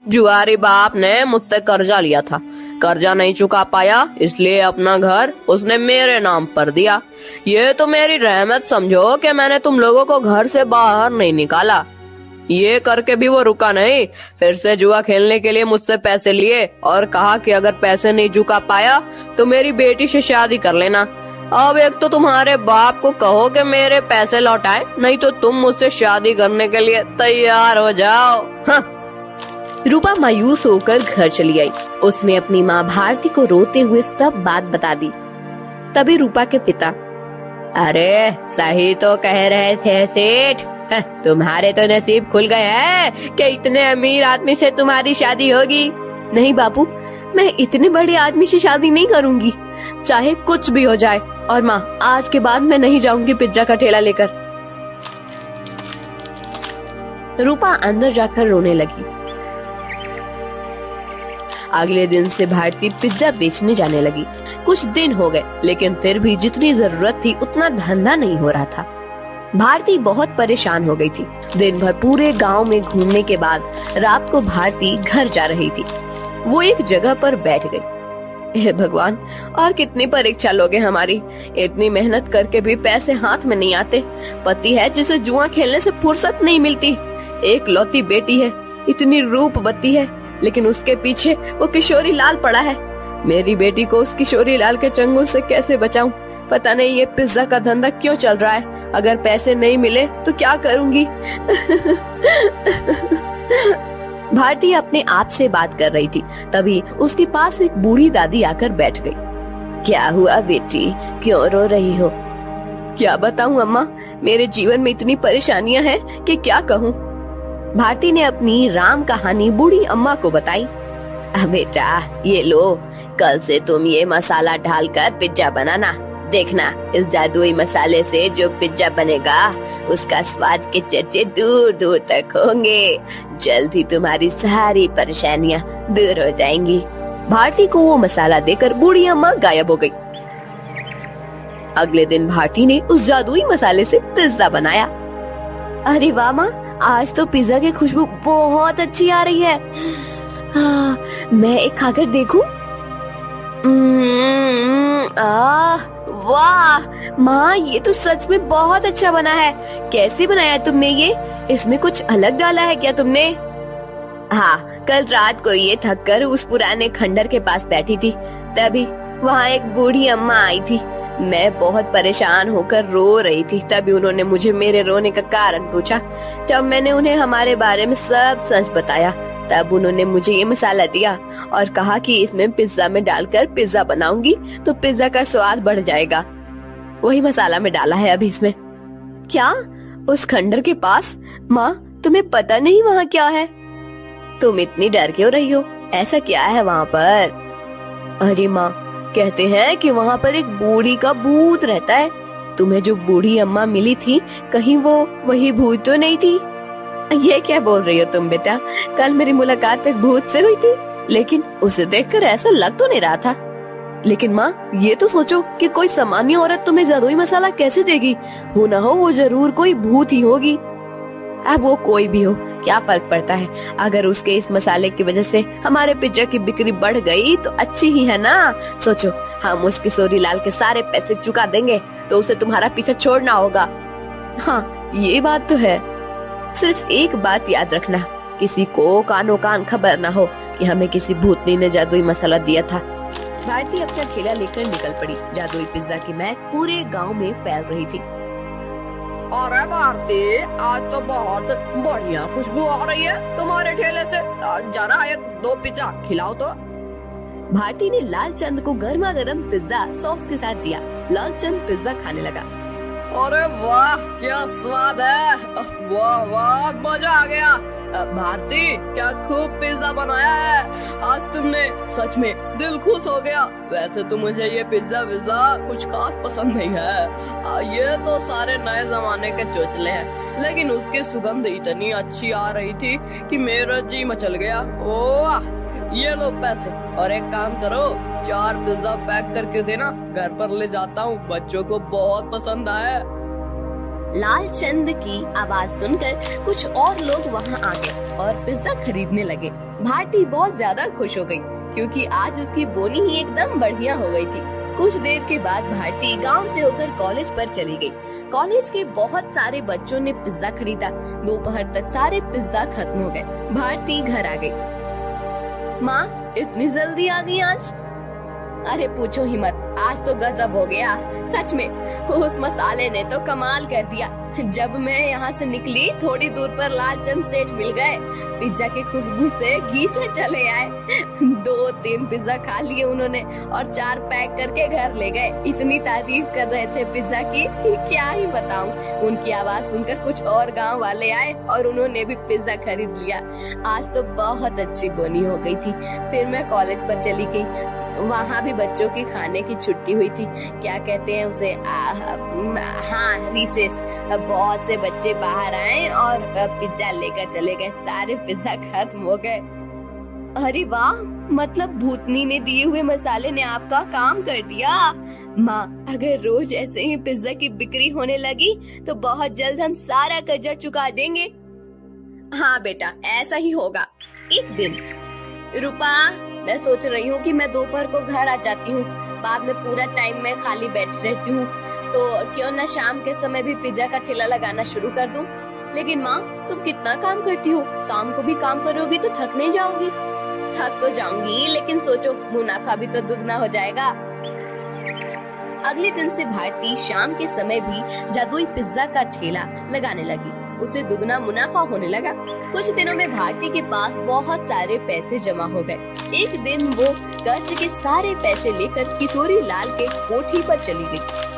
जुआरी बाप ने मुझसे कर्जा लिया था, कर्जा नहीं चुका पाया, इसलिए अपना घर उसने मेरे नाम पर दिया। ये तो मेरी रहमत समझो कि मैंने तुम लोगों को घर से बाहर नहीं निकाला। ये करके भी वो रुका नहीं, फिर से जुआ खेलने के लिए मुझसे पैसे लिए और कहा कि अगर पैसे नहीं चुका पाया तो मेरी बेटी से शादी कर लेना। अब एक तो तुम्हारे बाप को कहो कि मेरे पैसे लौटाए, नहीं तो तुम मुझसे शादी करने के लिए तैयार हो जाओ। हाँ। रूपा मायूस होकर घर चली आई। उसने अपनी माँ भारती को रोते हुए सब बात बता दी। तभी रूपा के पिता, अरे सही तो कह रहे थे सेठ, तुम्हारे तो नसीब खुल गए हैं कि इतने अमीर आदमी से तुम्हारी शादी होगी। नहीं बापू, मैं इतने बड़े आदमी से शादी नहीं करूंगी, चाहे कुछ भी हो जाए। और माँ, आज के बाद मैं नहीं जाऊंगी पिज्जा का ठेला लेकर। रूपा अंदर जाकर रोने लगी। अगले दिन से भारती पिज्जा बेचने जाने लगी। कुछ दिन हो गए, लेकिन फिर भी जितनी जरूरत थी उतना धंधा नहीं हो रहा था। भारती बहुत परेशान हो गई थी। दिन भर पूरे गांव में घूमने के बाद रात को भारती घर जा रही थी। वो एक जगह पर बैठ गई। हे भगवान, और कितनी परीक्षा लोगे हमारी। इतनी मेहनत करके भी पैसे हाथ में नहीं आते। पति है जिसे जुआ खेलने से फुर्सत नहीं मिलती। एक लौती बेटी है, इतनी रूपवती है, लेकिन उसके पीछे वो किशोरी लाल पड़ा है। मेरी बेटी को उस किशोरी लाल के चंगुल से कैसे बचाऊं? पता नहीं ये पिज्जा का धंधा क्यों चल रहा है। अगर पैसे नहीं मिले तो क्या करूंगी? भारती अपने आप से बात कर रही थी, तभी उसके पास एक बूढ़ी दादी आकर बैठ गई। क्या हुआ बेटी, क्यों रो रही हो? क्या बताऊं अम्मा, मेरे जीवन में इतनी परेशानियां हैं कि क्या कहूं। भारती ने अपनी राम कहानी बूढ़ी अम्मा को बताई। बेटा ये लो, कल से तुम ये मसाला डालकर पिज्जा बनाना। देखना, इस जादुई मसाले से जो पिज्जा बनेगा उसका स्वाद के चर्चे दूर दूर तक होंगे। जल्द ही तुम्हारी सारी परेशानियां दूर हो जाएंगी। भारती को वो मसाला देकर बूढ़ी अम्मा गायब हो गई। अगले दिन भारती ने उस जादुई मसाले से पिज्जा बनाया। अरे वाह माँ, आज तो पिज्जा की खुशबू बहुत अच्छी आ रही है। मैं एक खाकर देखूं? वाह माँ, ये तो सच में बहुत अच्छा बना है। कैसे बनाया तुमने ये? इसमें कुछ अलग डाला है क्या तुमने? हाँ, कल रात को ये थक कर उस पुराने खंडर के पास बैठी थी, तभी वहाँ एक बूढ़ी अम्मा आई थी। मैं बहुत परेशान होकर रो रही थी, तभी उन्होंने मुझे मेरे रोने का कारण पूछा। जब मैंने उन्हें हमारे बारे में सब सच बताया, तब उन्होंने मुझे ये मसाला दिया और कहा कि इसमें पिज्जा में डालकर पिज्जा बनाऊंगी तो पिज्जा का स्वाद बढ़ जाएगा। वही मसाला में डाला है अभी इसमें। क्या? उस खंडर के पास? माँ, तुम्हें पता नहीं वहाँ क्या है? तुम इतनी डर क्यों रही हो? ऐसा क्या है वहाँ पर? अरे माँ, कहते हैं कि वहाँ पर एक बूढ़ी का भूत रहता है। तुम्हें जो बूढ़ी अम्मा मिली थी, कहीं वो वही भूत तो नहीं थी? ये क्या बोल रही हो तुम बेटा? कल मेरी मुलाकात एक भूत से हुई थी, लेकिन उसे देखकर ऐसा लग तो नहीं रहा था। लेकिन माँ, ये तो सोचो कि कोई सामान्य औरत तुम्हें जादुई मसाला कैसे देगी? हो ना हो वो जरूर कोई भूत ही होगी। अब वो कोई भी हो, क्या फर्क पड़ता है? अगर उसके इस मसाले की वजह से हमारे पिज्जा की बिक्री बढ़ गई तो अच्छी ही है ना। सोचो, हम उस किशोरी लाल के सारे पैसे चुका देंगे तो उसे तुम्हारा पीछा छोड़ना होगा। हाँ, ये बात तो है। सिर्फ एक बात याद रखना, किसी को कानो कान खबर ना हो कि हमें किसी भूतनी ने जादुई मसाला दिया था। भारती अपना ठेला लेकर निकल पड़ी। जादुई पिज्जा की महक पूरे गांव में फैल रही थी। अरे भारती, आज तो बहुत बढ़िया खुशबू आ रही है तुम्हारे ठेले से। जरा एक दो पिज्जा खिलाओ तो। भारती ने लालचंद को गर्मा गर्म पिज्जा सॉस के साथ दिया। लालचंद पिज्जा खाने लगा। अरे वाह, क्या स्वाद है! वाह वाह, मजा आ गया। भारती, क्या खूब पिज्जा बनाया है आज तुमने, सच में दिल खुश हो गया। वैसे तो मुझे ये पिज्जा कुछ खास पसंद नहीं है। ये तो सारे नए जमाने के चोचले हैं, लेकिन उसकी सुगंध इतनी अच्छी आ रही थी कि मेरा जी मचल गया। ओह, ये लो पैसे, और एक काम करो, 4 पिज्जा पैक करके देना, घर पर ले जाता हूँ, बच्चों को बहुत पसंद आया। लालचंद की आवाज सुनकर कुछ और लोग वहाँ आ गए और पिज्जा खरीदने लगे। भारती बहुत ज्यादा खुश हो गई क्योंकि आज उसकी बोनी ही एकदम बढ़िया हो गई थी। कुछ देर के बाद भारती गांव से होकर कॉलेज पर चली गई। कॉलेज के बहुत सारे बच्चों ने पिज्जा खरीदा। दोपहर तक सारे पिज्जा खत्म हो गए। भारती घर आ गई। माँ, इतनी जल्दी आ गई आज? अरे पूछो ही मत, आज तो गजब हो गया। सच में उस मसाले ने तो कमाल कर दिया। जब मैं यहाँ से निकली थोड़ी दूर पर लालचंद सेठ मिल गए। पिज्जा की खुशबू से खींचे चले आए। 2-3 पिज्जा खा लिए उन्होंने और 4 पैक करके घर ले गए। इतनी तारीफ कर रहे थे पिज्जा की कि क्या ही बताऊं। उनकी आवाज सुनकर कुछ और गांव वाले आए और उन्होंने भी पिज्जा खरीद लिया। आज तो बहुत अच्छी बोनी हो गई थी। फिर मैं कॉलेज पर चली गई। वहाँ भी बच्चों की खाने की छुट्टी हुई थी। क्या कहते हैं उसे, हाँ, रिसेस। बहुत से बच्चे बाहर आए और पिज्जा लेकर चले गए। सारे पिज्जा खत्म हो गए। अरे वाह, मतलब भूतनी ने दिए हुए मसाले ने आपका काम कर दिया। माँ, अगर रोज ऐसे ही पिज्जा की बिक्री होने लगी तो बहुत जल्द हम सारा कर्जा चुका देंगे। हाँ बेटा, ऐसा ही होगा। एक दिन, रूपा, मैं सोच रही हूँ कि मैं दोपहर को घर आ जाती हूँ। बाद में पूरा टाइम मैं खाली बैठ रहती हूँ, तो क्यों न शाम के समय भी पिज्जा का ठेला लगाना शुरू कर दूँ। लेकिन माँ, तुम कितना काम करती हो? शाम को भी काम करोगी तो थक नहीं जाओगी? थक तो जाऊंगी, लेकिन सोचो मुनाफा भी तो दुगना हो जाएगा। अगले दिन से भारती शाम के समय भी जादुई पिज्जा का ठेला लगाने लगी। उसे दुगना मुनाफा होने लगा। कुछ दिनों में भारती के पास बहुत सारे पैसे जमा हो गए। एक दिन वो कर्ज के सारे पैसे लेकर किशोरी लाल के कोठी पर चली गई।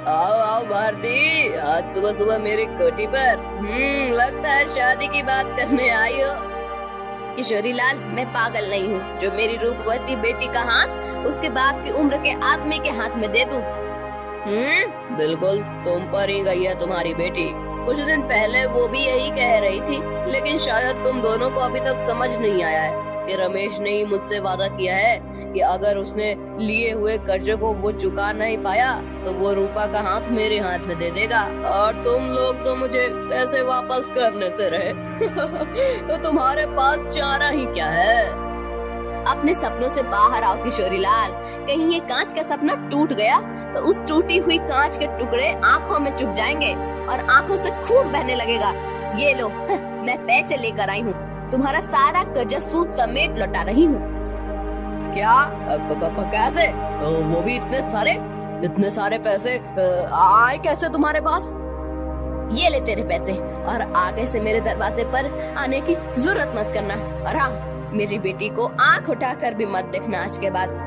आओ आओ भारती, आज सुबह सुबह मेरी कोठी पर। लगता है शादी की बात करने आई हो। किशोरी लाल, मैं पागल नहीं हूँ जो मेरी रूपवती बेटी का हाथ उसके बाप की उम्र के आदमी के हाथ में दे दूं। बिल्कुल, तुम पर ही गई है तुम्हारी बेटी। कुछ दिन पहले वो भी यही कह रही थी, लेकिन शायद तुम दोनों को अभी तक समझ नहीं आया है कि रमेश ने ही मुझसे वादा किया है कि अगर उसने लिए हुए कर्जे को वो चुका नहीं पाया तो वो रूपा का हाथ मेरे हाथ में दे देगा और तुम लोग तो मुझे पैसे वापस करने से रहे। तो तुम्हारे पास चारा ही क्या है? अपने सपनों से बाहर आओ किशोरी लाल। कहीं ये कांच का सपना टूट गया तो उस टूटी हुई कांच के टुकड़े आँखों में चुभ जाएंगे और आँखों से खून बहने लगेगा। ये लो, मैं पैसे लेकर आई हूँ। तुम्हारा सारा कर्जा सूद समेत लौटा रही हूँ। क्या? कैसे? वो भी इतने सारे पैसे आए कैसे तुम्हारे पास? ये ले तेरे पैसे और आगे से मेरे दरवाजे पर आने की जरूरत मत करना। और हाँ, मेरी बेटी को आंख उठाकर भी मत देखना आज के बाद।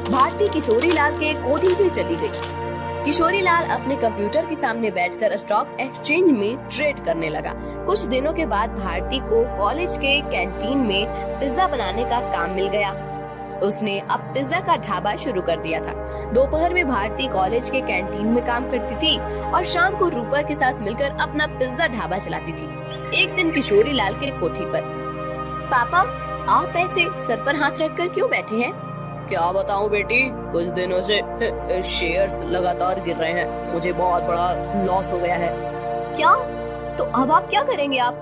भारती किशोरी लाल के कोठी से चली गई। किशोरी लाल अपने कंप्यूटर के सामने बैठकर स्टॉक एक्सचेंज में ट्रेड करने लगा। कुछ दिनों के बाद भारती को कॉलेज के कैंटीन में पिज्जा बनाने का काम मिल गया। उसने अब पिज्जा का ढाबा शुरू कर दिया था। दोपहर में भारती कॉलेज के कैंटीन में काम करती थी और शाम को रूपा के साथ मिलकर अपना पिज्जा ढाबा चलाती थी। एक दिन किशोरी लाल के कोठी पर, पापा, आप ऐसे सर पर हाथ रखकर क्यों बैठे हैं? क्या बताऊं बेटी, कुछ दिनों से शेयर्स लगातार गिर रहे हैं। मुझे बहुत बड़ा लॉस हो गया है। क्या? तो अब आप क्या करेंगे? आप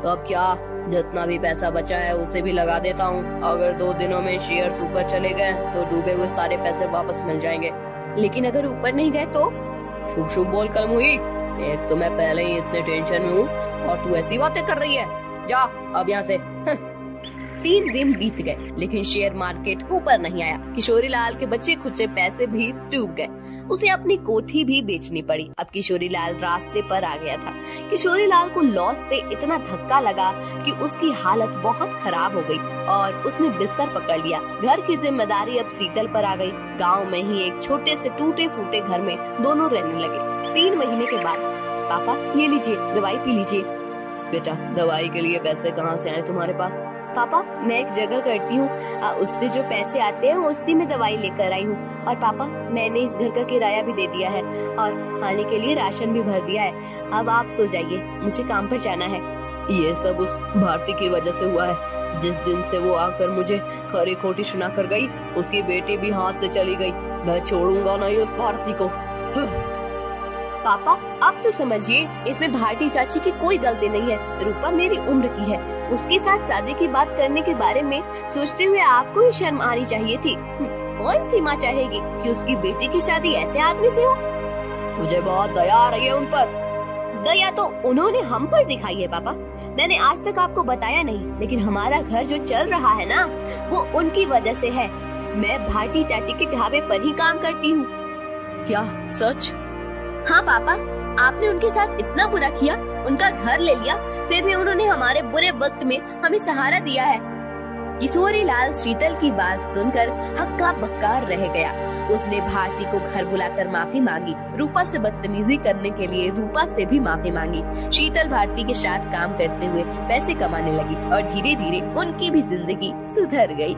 तो अब क्या, जितना भी पैसा बचा है उसे भी लगा देता हूँ। अगर 2 दिनों में शेयर्स ऊपर चले गए तो डूबे हुए सारे पैसे वापस मिल जाएंगे। लेकिन अगर ऊपर नहीं गए तो? शुभ शुभ बोल कलम हुई। एक तो मैं पहले ही इतने टेंशन में हूँ और तू ऐसी बातें कर रही है। जा अब यहाँ से। 3 दिन बीत गए लेकिन शेयर मार्केट ऊपर नहीं आया। किशोरी लाल के बचे खुचे पैसे भी डूब गए। उसे अपनी कोठी भी बेचनी पड़ी। अब किशोरी लाल रास्ते पर आ गया था। किशोरी लाल को लॉस से इतना धक्का लगा कि उसकी हालत बहुत खराब हो गई और उसने बिस्तर पकड़ लिया। घर की जिम्मेदारी अब शीतल पर आ गई। गांव में ही एक छोटे से टूटे फूटे घर में दोनों रहने लगे। 3 महीने के बाद, पापा ये लीजिए, दवाई पी लीजिए। बेटा, दवाई के लिए पैसे कहाँ से आए तुम्हारे पास? पापा, मैं एक जगह करती हूँ, उससे जो पैसे आते हैं उसी में दवाई लेकर आई हूँ। और पापा, मैंने इस घर का किराया भी दे दिया है और खाने के लिए राशन भी भर दिया है। अब आप सो जाइए, मुझे काम पर जाना है। ये सब उस भारती की वजह से हुआ है। जिस दिन से वो आकर मुझे खरी खोटी सुना कर गई, उसकी बेटी भी हाथ से चली गई। मैं छोड़ूंगा नहीं उस भारती को। पापा आप तो समझिए, इसमें भारती चाची की कोई गलती नहीं है। रूपा मेरी उम्र की है, उसके साथ शादी की बात करने के बारे में सोचते हुए आपको ही शर्म आनी चाहिए थी। कौन सी माँ चाहेगी कि उसकी बेटी की शादी ऐसे आदमी से हो? मुझे बहुत दया आ रही है उन पर। दया तो उन्होंने हम पर दिखाई है पापा। मैंने आज तक आपको बताया नहीं, लेकिन हमारा घर जो चल रहा है ना, वो उनकी वजह से है। मैं भारती चाची के ढाबे पर ही काम करती हूँ। क्या सच? हाँ पापा, आपने उनके साथ इतना बुरा किया, उनका घर ले लिया, फिर भी उन्होंने हमारे बुरे वक्त में हमें सहारा दिया है। किशोरीलाल शीतल की बात सुनकर हक्का बक्का रह गया। उसने भारती को घर बुलाकर माफी मांगी। रूपा से बदतमीजी करने के लिए रूपा से भी माफी मांगी। शीतल भारती के साथ काम करते हुए पैसे कमाने लगी और धीरे धीरे उनकी भी जिंदगी सुधर गई।